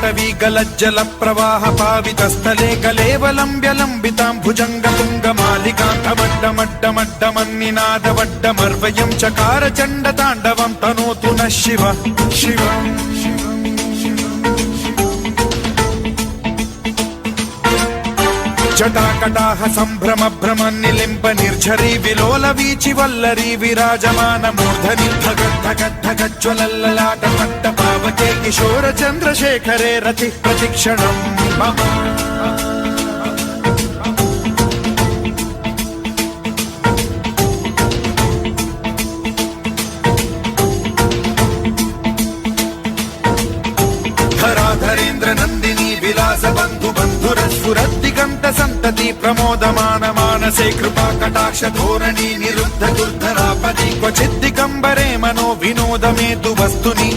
कवीगलज्जल प्रवाह पावितस्थले कलेवलम्ब्यलम्बिताम्भुजङ्गतुङ्गमालिकान्तमड्डमड्डमड्डमन्निनादवड्डमर्वयं चकार चण्डताण्डवं तनोतु नः शिव शिव। जटाकटाह सम्भ्रम भ्रम निलिम्ब निर्झरी विलोल वीचि वल्लरी विराजमान मूर्धनि धगद्धगद्धगज्ज्वलल्ललाट पट्ट पावके किशोर चन्द्रशेखरे रति प्रतिक्षणं मम। धराधरेन्द्र नन्दिनी विलास बन्धु बन्धुरस्फुरद्दिगन्त सन्तति प्रमोदमान मानसे कृपा कटाक्ष धोरणी निरुद्ध दुर्धरापदि क्वचिद्दिगम्बरे मनो विनोदमेतु वस्तुनि।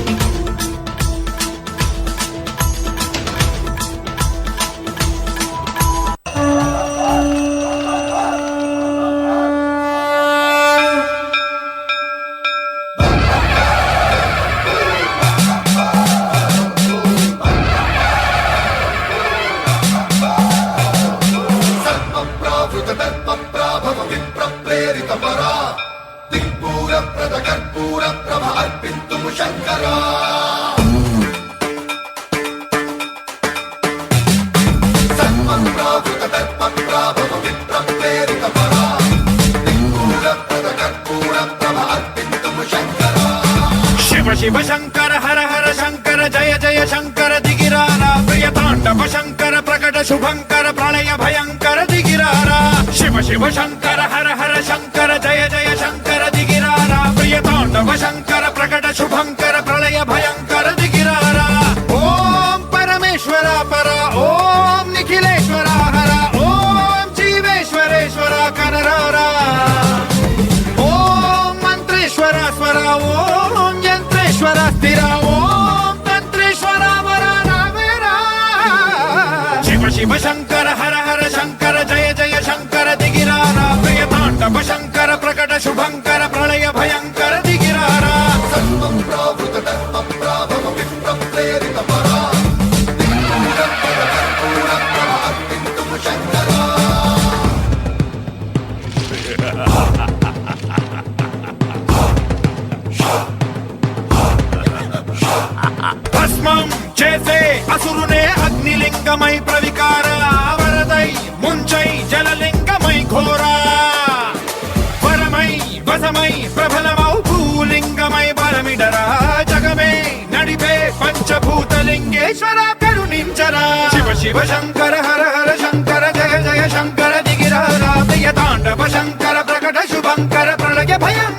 शिव शिव शंकर हर हर शंकर जय जय शंकर दिगिरारा प्रिय तांडव शंकर प्रकट शुभंकर प्रलय भयंकर दिगिरारा। शिव शिव शंकर हर हर शंकर जय जय शंकर दिगिरारा प्रिय तांडव शंकर प्रकट शुभंकर प्रलय भयंकर दिगिरारा। ओम परमेश्वरा परा ओम निखिलेश्वरा हरा ओम जीवेश्वरेश्वरा कनरारा ओम मंत्रेश्वरा स्वरा ओम यंत्रेश्वरा स्थिरा ओम तंत्रेश्वरा वरा नावेरा। शिव शिव शंकर हर हर शंकर जय जय शंकर दिगिरारा प्रिय तांडव शंकर प्रकट शुभंकर प्रलय भयंकर दिगिरारा। భస్మం చేసే అసురునే అగ్నిలింగమై ప్రవికార వరదై ముంచై జలలింగమై ఘోరా వరమై వసమై ప్రబలమౌ భూలింగమై బలమిడరా జగమే నడిపే పంచభూతలింగేశ్వర కరుణించరా। శివ శివ శంకర హర హర శంకర జయ జయ శంకర దిగిరారా ప్రియ తాండవ శంకర ప్రకట శుభంకర ప్రళయ భయం